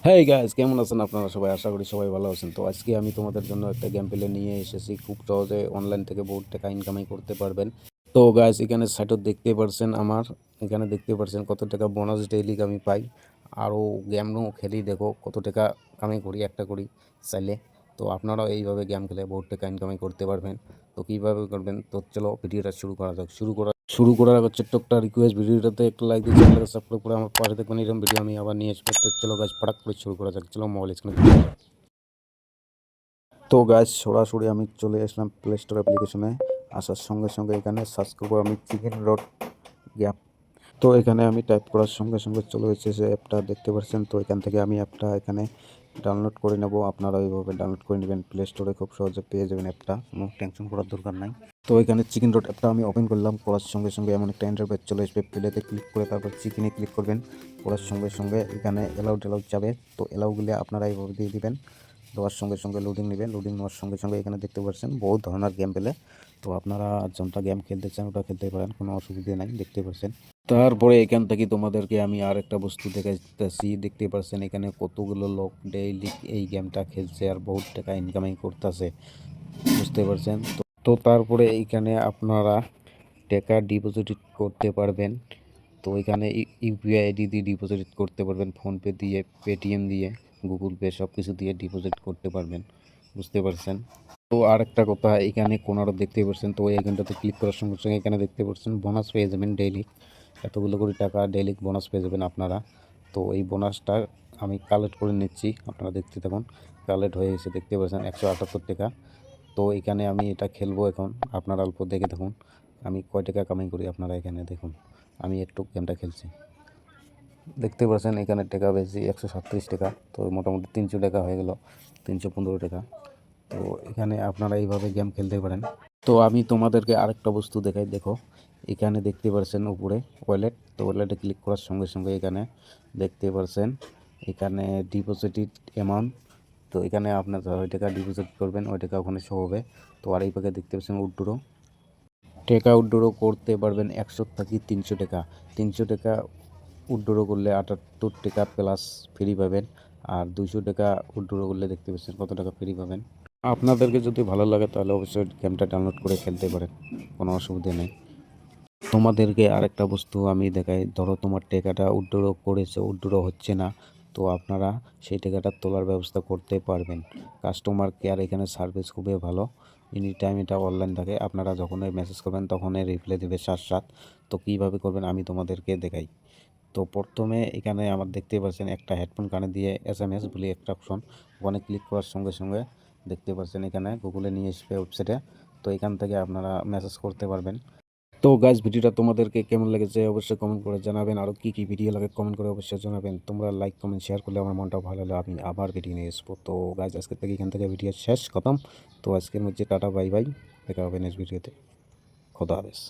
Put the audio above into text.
হ্যাঁ গাইস, কেমন আছেন আপনারা সবাই? আশা করি সবাই ভালো আছেন। তো আজকে আমি তোমাদের জন্য একটা গেম প্লে নিয়ে এসেছি। খুব সহজে অনলাইন থেকে বহুত টাকা ইনকামাই করতে পারবেন। তো গাইস, এখানে সাইটত দেখতে পারছেন এখানে দেখতে পারছেন কত টাকা বোনাস ডেইলি আমি পাই। আরও গেমও খেলি, দেখো কত টাকা কামাই করি একটা করি চাইলে। তো আপনারাও এইভাবে গেম খেলে বহুত টাকা ইনকামাই করতে পারবেন। তো কীভাবে করবেন, তো চলো ভিডিওটা শুরু করা যাক। শুরু করার আগে ছোট্ট একটা রিকোয়েস্ট, ভিডিওটাতে একটা লাইক দিয়ে চ্যানেলকে সাবস্ক্রাইব করে আমার পাশে দেখবেন। এরকম ভিডিও আমি আবার নিয়ে আসবো। তো চলো গাছ ফটাক করে শুরু করা যাক। চলো মোবাইল স্ক্রিনে। তো গাছ সরাসরি আমি চলে আসলাম প্লে স্টোর অ্যাপ্লিকেশনে। আসার সঙ্গে সঙ্গে এখানে সার্চ করবো আমি চিকেন রড গ্যাপ। তো এখানে আমি টাইপ করার সঙ্গে সঙ্গে চলে এসেছে অ্যাপটা, দেখতে পাচ্ছেন। তো এখান থেকে আমি অ্যাপটা এখানে ডাউনলোড করে নেব। আপনারা এইভাবে ডাউনলোড করে নেবেন, প্লে স্টোরে খুব সহজে পেয়ে যাবেন অ্যাপটা, কোনো টেনশন করার দরকার নাই। তো এখানে চিকেন রড অ্যাপটা আমি ওপেন করলাম। করার সঙ্গে সঙ্গে এমন একটা ইন্টারফেস চলে আসবে। প্লেতে ক্লিক করে তারপর চিকেনে ক্লিক করবেন। করার সঙ্গে সঙ্গে এখানে অ্যালাউড যাবে। তো অ্যালাউগুলো আপনারা এইভাবে দিয়ে দিবেন। দেওয়ার সঙ্গে সঙ্গে লোডিং নেবেন। লোডিং নেওয়ার সঙ্গে সঙ্গে এখানে দেখতে পাচ্ছেন বহুত ধরনের গেম পেলে। তো আপনারা যেটা গেম খেলতে চান ওটা খেলতে পারেন, কোনো অসুবিধা নাই, দেখতে পাচ্ছেন। তারপরে এখান থেকে তোমাদেরকে আমি আর একটা বস্তু দেখাইতেছি। দেখতে পাচ্ছেন এখানে কতগুলো লোক ডেইলি এই গেমটা খেলছে আর বহুত টাকা ইনকামিং করতেছে, বুঝতে পারছেন। তো তারপরে এইখানে আপনারা টাকা ডিপোজিট করতে পারবেন। তো এখানে ইউপিআই আইডি দিয়ে ডিপোজিট করতে পারবেন, ফোনপে দিয়ে, পেটিএম দিয়ে, গুগল পে সব কিছু দিয়ে ডিপোজিট করতে পারবেন, বুঝতে পারছেন। তো আর একটা কথা, এখানে কোনারও দেখতে পাচ্ছেন। তো এইখানটাতে ক্লিক করার সঙ্গে সঙ্গে এখানে দেখতে পাচ্ছেন বোনাস পেয়ে যাবেন ডেইলি। এতগুলো করে টাকা ডেইলি বোনাস পেয়ে যাবেন আপনারা। তো এই বোনাসটা আমি কালেক্ট করে নিচ্ছি, আপনারা দেখতে থাকুন। কালেক্ট হয়ে গেছে, দেখতে পাচ্ছেন 178 টাকা। তো এখানে আমি এটা খেলবো এখন, আপনারা অল্প দেখে থাকুন আমি কয় টাকা কামাই করি। আপনারা এখানে দেখুন, আমি একটু গেমটা খেলছি, দেখতে পাচ্ছেন এখানে টাকা বেশি 137 টাকা। তো মোটামুটি 300 টাকা হয়ে গেল, 315 টাকা। তো এখানে আপনারা এইভাবে গেম খেলতে পারেন। তো আমি তোমাদেরকে আরেকটা বস্তু দেখাই, দেখো এখানে দেখতে পাচ্ছেন উপরে ওয়ালেট। তো ওয়ালেটে ক্লিক করার সঙ্গে সঙ্গে এখানে দেখতে পাচ্ছেন এখানে ডিপোজিটেড অ্যামাউন্ট। তো এখানে আপনার ওই টাকা ডিপোজিট করবেন, ওই টাকা ওখানে শো হবে। তো আর এই পাশে দেখতে পাচ্ছেন উইথড্র, টাকা উইথড্র করতে পারবেন 100 থেকে 300 টাকা। 300 টাকা উইথড্র করলে 78 টাকা প্লাস ফ্রি পাবেন। আর 200 টাকা উইথড্র করলে দেখতে পাচ্ছেন কত টাকা ফ্রি পাবেন। আপনাদেরকে যদি ভালো লাগে তাহলে অবশ্যই গেমটা ডাউনলোড করে খেলতে পারেন, কোনো অসুবিধা নেই। তোমাদেরকে আরেকটা বস্তু আমি দেখাই, ধরো তোমার টাকাটা উইথড্র করেছে, উইথড্র হচ্ছে না। তো আপনারা সেই টাকাটা তোলার ব্যবস্থা করতে পারবেন। কাস্টমার কেয়ার এখানে সার্ভিস খুবই ভালো, এনি টাইম এটা অনলাইন থাকে। আপনারা যখনই মেসেজ করবেন তখনই রিপ্লাই দেবে সাথ। তো কীভাবে করবেন আমি তোমাদেরকে দেখাই। তো প্রথমে এখানে আমার দেখতে পাচ্ছেন একটা হেডফোন কানে দিয়ে SMS বলে একটা অপশন, ওখানে ক্লিক করার সঙ্গে সঙ্গে দেখতে পাচ্ছেন এখানে গুগলে নিয়ে আসবে ওয়েবসাইটে। তো এখান থেকে আপনারা মেসেজ করতে পারবেন। তো গাইজ, ভিডিওটা তোমাদেরকে কেমন লেগেছে অবশ্যই কমেন্ট করে জানাবেন। আরও কী কী ভিডিও লাগে কমেন্ট করে অবশ্যই জানাবেন। তোমরা লাইক কমেন্ট শেয়ার করলে আমার মনটাও ভালো হলে আমি আবার ভিডিও নিয়ে আসবো। তো গাইজ, আজকে থেকে এখান থেকে ভিডিও শেষ খতম। তো আজকের মধ্যে টাটা বাই বাই, দেখা হবে নেক্সট ভিডিওতে। খোদা হাফেজ।